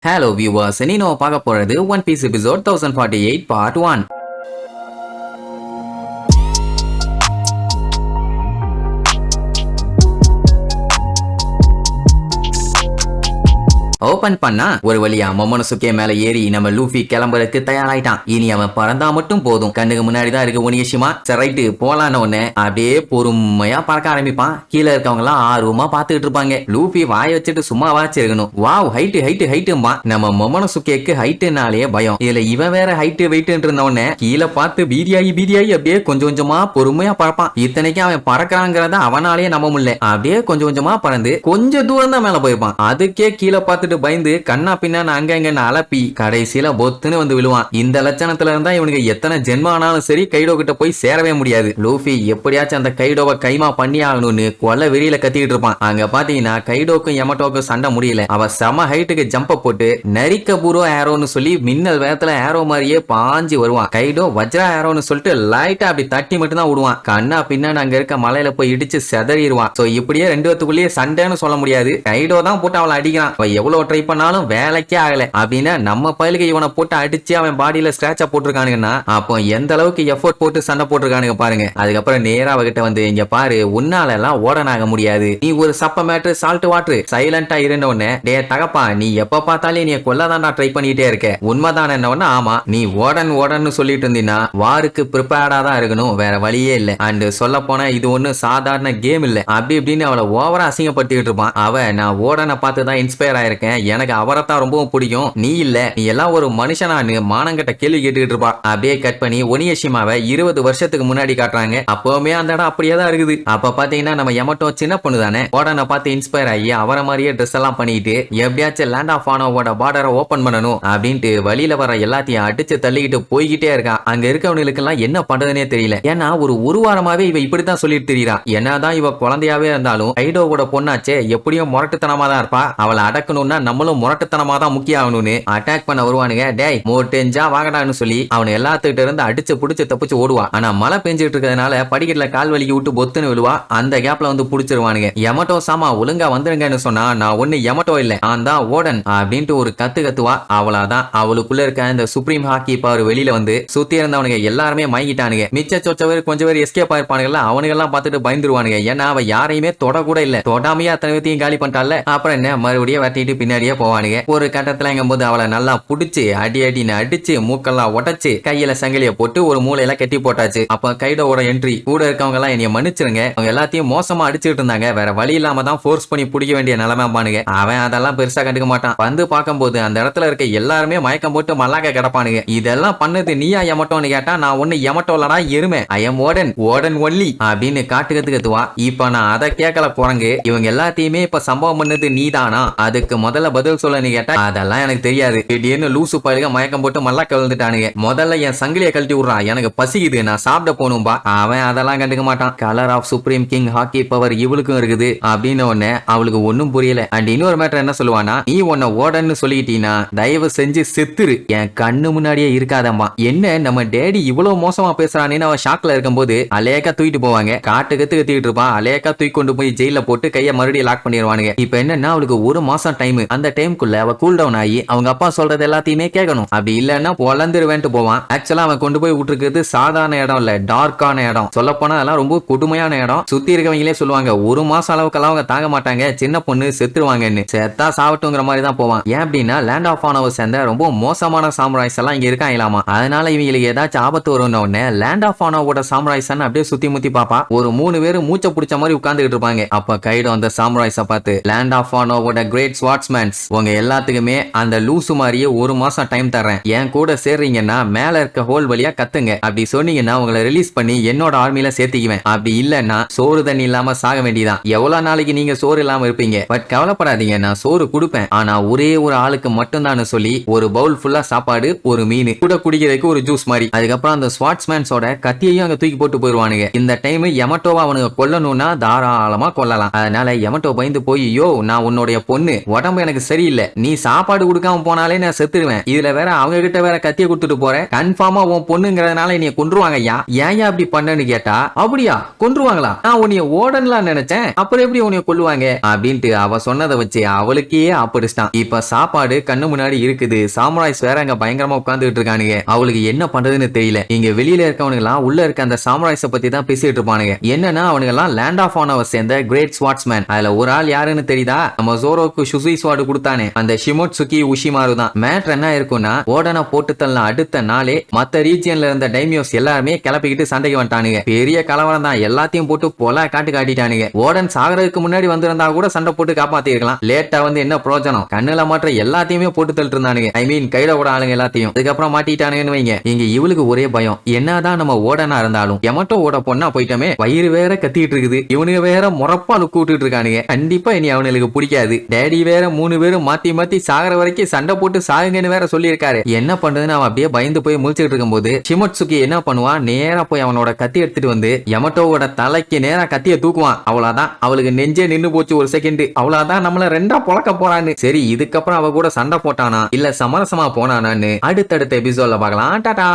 Hello viewers, இனி நம்ம பார்க்க போறது One Piece episode 1048 part 1. Open பண்ணா ஒரு வழியா மொமோனோசுகே மேல ஏறி நம்ம லூஃபி கிளம்புறதுக்கு தயாராயிட்டான். இனி அவன் பறந்தா மட்டும் போதும். கண்ணுக்கு முன்னாடி தான் இருக்கு ஒனியஷிமா. சரைட்டு போலான உடனே அப்படியே பொறுமையா பறக்க ஆரம்பிப்பான். கீழே இருக்கவங்க எல்லாம் ஆர்வமா பாத்துக்கிட்டு இருப்பாங்க. லூஃபி வாய வச்சுட்டு சும்மா வாச்சு இருக்கணும். வாவ் ஹைட்டு ஹைட்டு ஹைட்டும்பா. நம்ம மொமோனோசுகேக்கு ஹைட்டுனாலே பயம். இதுல இவன் வேற ஹைட்டு வெயிட்டு இருந்த உடனே கீழே பார்த்து பீதியாகி அப்படியே கொஞ்சம் கொஞ்சமா பொறுமையா பறப்பான். இத்தனைக்கும் அவன் பறக்கிறாங்கிறத அவனாலேயே நம்ப முடியல. அப்படியே கொஞ்சம் கொஞ்சமா பறந்து கொஞ்சம் தூரம் தான் மேல போயிருப்பான். அதுக்கே கீழே பார்த்துட்டு பயந்து கண்ணா பின்னா அங்க இங்க அலப்பி கடைசியில பொத்துன்னு வந்து விழுவான். இந்த லட்சணத்துல இருந்தா இவனுக்கு எத்தனை ஜென்ம ஆனாலும் சரி கைடோ கிட்ட போய் சேரவே முடியாது. லூஃபி எப்படியாச்சும் அந்த கைடோவை கைமா பண்ணி ஆகணும்னு கொல்ல வெறியில கத்திக்கிட்டு இருப்பான். அங்க பாத்தீங்கன்னா கைடோக்கும் யமட்டோக்கும் சண்டை முடியல. அவ செம ஹைட்டுக்கு ஜம்ப போட்டு நரிக்க பூரோ ஏரோன்னு சொல்லி மின்னல் வேகத்துல ஏரோ மாதிரியே பாஞ்சு வருவான். கைடோ வஜ்ரா ஏரோன்னு சொல்லிட்டு லைட்டா அப்படி தட்டி மட்டும் தான் விடுவான். கண்ணா பின்னா அங்க இருக்க மலையில போய் இடிச்சு செதறிடுவான். சோ இப்படியே ரெண்டு பேத்துக்குள்ளேயே சண்டைன்னு சொல்ல முடியாது. கைடோ தான் போட்டு அவளை அடிக்கிறான். அவ எவ்வளவு ட்ரை பண்ணாலும் வேலைக்கே ஆகல. அப்படின்னா நம்ம பயிலுக்கு இவனை போட்டு அடிச்சு அவன் பாடியில ஸ்கிராட்சா போட்டிருக்கானுங்கன்னா அப்போ எந்த அளவுக்கு எஃபோர்ட் போட்டு சண்டை போட்டிருக்கானுங்க பாருங்க. அதுக்கப்புறம் நேரா அவகிட்ட வந்து இங்க பாரு, உன்னால எல்லாம் ஓடனாக முடியாது. நீ ஒரு சப்ப மேட்ரு சால்ட் வாட்டர் சைலண்டா இருந்த உடனே டே தகப்பா நீ எப்ப பார்த்தாலே நீ கொல்லதான்டா ட்ரை பண்ணிட்டே இருக்க. உண்மைதான் என்ன ஆமா நீ ஓடன்னு சொல்லிட்டு இருந்தீங்கன்னா வாருக்கு ப்ரிப்பேர்டா தான் இருக்கணும். வேற வழியே இல்ல. அண்ட் சொல்ல போனா இது ஒண்ணு சாதாரண கேம் இல்ல. அப்படி இப்படின்னு அவளை ஓவரா அசிங்கப்படுத்திட்டு இருப்பான். அவ நான் ஓடனை பார்த்து தான் இன்ஸ்பயர் ஆயிருக்கேன். எனக்கு அவரைத்தான் ரொம்பவும் பிடிக்கும். நீ இல்ல நீ எல்லாம் ஒரு மனுஷனானு மானங்கட்ட கேள்வி கேட்டுக்கிட்டு இருப்பா. அப்படியே கட் பண்ணி ஒனியஷிமாவை 20 வருஷத்துக்கு முன்னாடி காட்டுறாங்க. அப்பவுமே அந்த இடம் அப்படியே தான் இருக்குது. அப்ப பாத்தீங்கன்னா நம்ம யமட்டோ சின்ன பொண்ணு தானே ஓடனை பார்த்து இன்ஸ்பயர் ஆகி அவரை மாதிரியே ட்ரெஸ் எல்லாம் பண்ணிட்டு எப்படியாச்சும் லேண்ட் ஆஃப் ஆனோவோட பார்டரை ஓபன் பண்ணணும் அப்படின்ட்டு வழியில வர எல்லாத்தையும் அடிச்சு தள்ளிக்கிட்டு போய்கிட்டே இருக்கான். அங்க இருக்கவங்களுக்கு எல்லாம் என்ன பண்றதுனே தெரியல. ஏன்னா ஒரு வாரமாவே இவ இப்படித்தான் சொல்லிட்டு தெரியுறா. என்னதான் இவ குழந்தையாவே இருந்தாலும் கைடோவோட பொண்ணாச்சே எப்படியும் முரட்டுத்தனமா தான் இருப்பா. அவளை அடக்கணும்னா நம்மளும் முரட்டுத்தனமா தான் முக்கியம் ஆகணும்னு அட்டாக் பண்ண வருவானுங்க. டேய் மோட்டெஞ்சா வாங்கடான்னு சொல்லி அவனை எல்லாத்துக்கிட்ட இருந்து அடிச்சு புடிச்சு தப்பிச்சு ஓடுவா. ஆனா மழை பெஞ்சிட்டு இருக்கிறதுனால படிக்கட்டுல கால் வலிக்கு விட்டு பொத்துன்னு விழுவா. அந்த கேப்ல வந்து புடிச்சிருவானுங்க. யமட்டோ சாமா ஒழுங்கா வந்துருங்கன்னு சொன்னா நான் ஒண்ணு யமட்டோ இல்ல நான் தான் ஓடன் அப்படின்ட்டு ஒரு கத்துவா. அவளாதான் அவளுக்குள்ள இருக்க இந்த சுப்ரீம் ஹாக்கி பவர் வெளியில வந்து சுத்தி இருந்தவனுங்க எல்லாருமே மயங்கிட்டானுங்க. மிச்ச சொச்சவர் கொஞ்சம் பேர் எஸ்கேப் ஆயிருப்பானுங்கல்ல அவனுங்க எல்லாம் பார்த்துட்டு பயந்துருவானுங்க. ஏன்னா அவ யாரையுமே தொட கூட இல்ல. தொடாமையா அத்தனை பேத்தையும் காலி பண்ணிட்டால. அப்புறம் என்ன மறுபடியும் வெட்டிட்டு பின்னாடியே போவானுங்க. ஒரு கட்டத்துல போது அவளை நல்லா புடிச்சு அடின்னு அடிச்சு மூக்கெல்லாம் உடைச்சு கையில சங்கிலிய போட்டு ஒரு மூலையில கட்டி போட்டாச்சு. அப்ப கைடோட என்ட்ரி. கூட இருக்கவங்க எல்லாம் என்னைய மன்னிச்சிருங்க, அவங்க எல்லாத்தையும் மோசமா அடிச்சுட்டு இருந்தாங்க. வேற வழி இல்லாம தான் ஃபோர்ஸ் பண்ணி பிடிக்க வேண்டிய நிலைமை பானுங்க. அவன் அதெல்லாம் பெருசா கண்டுக்க மாட்டான். வந்து பார்க்கும்போது அந்த இடத்துல இருக்க எல்லாருமே மயக்கம் போட்டு மல்லாக்க கிடப்பானுங்க. இதெல்லாம் பண்ணது நீயா யமட்டோன்னு கேட்டா நான் ஒண்ணு யமட்டோலடா எருமை. ஐ எம் ஓடன் ஒல்லி அப்படின்னு காட்டுக்கத்துவா. இப்ப நான் அதை கேட்கல போறங்க. இவங்க எல்லாத்தையுமே இப்ப சம்பவம் பண்ணது நீதானா? அதுக்கு முதல்ல பதில் சொல்ல நீ கேட்டா அதெல்லாம் எனக்கு தெரியாது. திடீர்னு லூசு பயிலுக மயக்கம் போட்டு மல்லாக்க விழுந்துட்டானுங்க. முதல்ல என் சங்கிலிய கழட்டி விடுறா, எனக்கு பசிக்குது, நான் சாப்பிட போகணும்பா. அவன் அதெல்லாம் கண்டுக்க மாட்டான். Colour of supreme king haki power இவளுக்கும் இருக்குது அப்படின்னு ஒண்ணு அவளுக்கு ஒன்னும் புரியல. அண்ட் இன்னொரு மேட்டர் என்ன சொல்லுவானா, நீ உன்னை ஓடன்னு சொல்லிட்டீனா தயவு செஞ்சு செத்துரு, என் கண்ணு முன்னாடியே இருக்காதம்மா. என்ன நம்ம டேடி இவ்வளவு மோசமா பேசுறானேன்னு அவன் ஷாக்ல இருக்கும்போது அலேக்கா தூக்கிட்டு போவாங்க. காட்டு கத்துக்கிட்டு இருப்பான். அலேக்கா தூக்கி கொண்டு போய் ஜெயில போட்டு கையை மறுபடியும் லாக் பண்ணிடுவானுங்க. இப்ப என்னன்னா அவளுக்கு ஒரு மாசம் டைம். அந்த டைம்குள்ள அவ கூல் டவுன் ஆகி அவங்க அப்பா சொல்றது எல்லாத்தையுமே கேட்கணும். அப்படி இல்லன்னா பொலந்துருவேன்ட்டு போவான். ஆக்சுவலா அவன் கொண்டு போய் விட்டுருக்கிறது சாதாரண இடம் இல்ல, டார்க்கான இடம். சொல்ல போனா அதெல்லாம் ரொம்ப கொடுமையான இடம். சுத்தி இருக்கவங்களே சொல்லுவாங்க ஒரு மாசம் அளவுக்கு அவங்க தாங்க மாட்டாங்க, சின்ன பொண்ணு செத்துருவாங்கன்னு. செத்தா சாவட்டுங்கிற மாதிரி தான் போவான். ஏன் அப்படின்னா லேண்ட் ஆஃப் ஆனவ சேர்ந்த ரொம்ப மோசமான சாம்ராய்ஸ் எல்லாம் இங்க இருக்காங்களாமா. அதனால இவங்களுக்கு ஏதாச்சும் ஆபத்து வரும்னு உடனே லேண்ட் ஆஃப் ஆனவோட சாம்ராய்ஸ் அப்படியே சுத்தி முத்தி பாப்பா. ஒரு 3 பேரு மூச்சை பிடிச்ச மாதிரி உட்கார்ந்துட்டு இருப்பாங்க. அப்ப கைடோ அந்த சாம்ராய்ஸ பார்த்து லேண்ட் ஆஃப் ஆனவோட கிரேட் ஸ்வாட்ஸ்மேன்ஸ் உங்க எல்லாத்துக்குமே அந்த லூசு மாதிரியே ஒரு மாசம் டைம் தரேன். என் கூட சேர்றீங்கன்னா மேல இருக்க ஹோல் வழியா கத்துங்க. அப்படி சொன்னீங்கன்னா உங்களை ரிலீஸ் பண்ணி என்னோட ஆர்மியில சேர்த்திக்குவேன். அப்படி இல்லன்னா சோறு தண்ணி இல்லாம சாக வேண்டியதான். எவ்வளவு நாளைக்கு நீங்க சோறு இல்லாம இருப்பீங்க? பட் கவலைப்படாதீங்க, நான் சோறு கொடுப்பேன். ஆனா ஒரே ஒரு ஆளுக்கு மட்டும் தான் சொல்லி ஒரு பவுல் ஃபுல்லா சாப்பாடு, ஒரு மீன், கூட குடிக்கிறதுக்கு ஒரு ஜூஸ் மாதிரி. அதுக்கப்புறம் அந்த ஸ்வாட்ஸ்மேன்ஸோட கத்தியையும் அங்க தூக்கி போட்டு போயிருவானுங்க. இந்த டைம் யமட்டோவா அவனுக்கு கொல்லணும்னா தாராளமா கொல்லலாம். அதனால யமட்டோ பயந்து போய் யோ நான் உன்னுடைய பொண்ணு, உடம்பு எனக்கு சரியில்லை. நீ சாப்பாடு கொடுக்காம போனாலே நான் செத்துருவேன். இதுல வேற அவங்க கிட்ட வேற கத்திய கொடுத்துட்டு போறேன். கன்ஃபார்மா உன் பொண்ணுங்கிறதுனால என்னைய கொன்றுவாங்க ஐயா. ஏன் அப்படி பண்ணன்னு கேட்டா, அப்படியா கொன்றுவாங்களா? நான் உன்னைய ஓடன்லாம் நினைச்சேன். அப்புறம் எப்படி உன்னைய கொல்லுவாங்க அப்படின்ட்டு அவ சொன்னதை வச்சு அவளுக்கே அப்படிச்சிட்டான். இப்ப சாப்பாடு கண்ணு முன்னாடி இருக்குது. சாமுராய்ஸ் வேற அங்க பயங்கரமா உட்கார்ந்துட்டு இருக்கானுங்க. அவளுக்கு என்ன பண்றதுன்னு தெரியல. இங்க வெளியில இருக்கவனுங்க எல்லாம் உள்ள இருக்க அந்த சாமுராய்ஸ பத்தி தான் பேசிட்டு இருப்பானுங்க. என்னன்னா அவனுங்க எல்லாம் லேண்ட் ஆஃப் ஆனவ சேர்ந்த கிரேட் ஸ்வாட்ஸ்மேன். அதுல ஒரு ஆள் யாருன்னு தெரியுதா? நம்ம ஜோரோக்கு சுசி ஸ்வாடு கொடுத்தானே அந்த ஷிமோட்சுகி உஷிமாரு தான். மேட்டர் என்ன இருக்கும்னா, ஓடனை போட்டு தள்ள அடுத்த நாளே மத்த ரீஜியன்ல இருந்த டைமியோஸ் எல்லாருமே கிளப்பிக்கிட்டு சண்டைக்கு வந்துட்டானுங்க. பெரிய கலவரம் தான். எல்லாத்தையும் போட்டு பொல காட்டிட்டானுங்க. ஓடன் சாகறதுக்கு முன்னாடி வந்திருந்தா கூட சண்டை போட்டு காப்பாத்தி இருக்கலாம். லேட்டா வந்து என்ன பிரயோஜனம்? கண்ணுல மாற்ற எல்லாத்தையுமே போட்டு தள்ளிட்டு இருந்தானுங்க. ஐ மீன் கையில கூட ஆளுங்க எல்லாத்தையும். அதுக்கப்புறம் மாட்டிட்டானுங்கன்னு வைங்க. இங்க இவளுக்கு ஒரே பயம். என்னதான் நம்ம ஓடனா இருந்தாலும் எமட்டோ ஓட பொண்ணா போயிட்டோமே, வயிறு வேற கத்திட்டு இருக்குது. இவனுக்கு வேற முறப்பா லுக்கு விட்டுட்டு இருக்கானுங்க. கண்டிப்பா இனி அவனுக்கு பிடிக்காது. டேடி வேற 3 பேரும் மாத்தி மாத்தி சாகர வரைக்கும் சண்டை போட்டு சாகுங்கன்னு வேற சொல்லியிருக்காரு. என்ன பண்றதுன்னு அவன் அப்படியே பயந்து போய் முழிச்சுட்டு இருக்கும்போது ஷிமோட்சுகி என்ன பண்ணுவான், நேரா போய் அவனோட கத்தி எடுத்துட்டு வந்து யமட்டோவோட தலைக்கு நேரா கத்திய தூக்குவான். அவ்வளவுதான், அவளுக்கு நெஞ்சே நின்னு போச்சு ஒரு செகண்ட். அவ்வளவுதான், நம்மள ரெண்டா பொழக்க போறான்னு. சரி, இதுக்கப்புறம் அவ கூட சண்டை போட்டானா இல்ல சமரசமா போனானான்னு அடுத்தடுத்த எபிசோட்ல பார்க்கலாம். டாடா.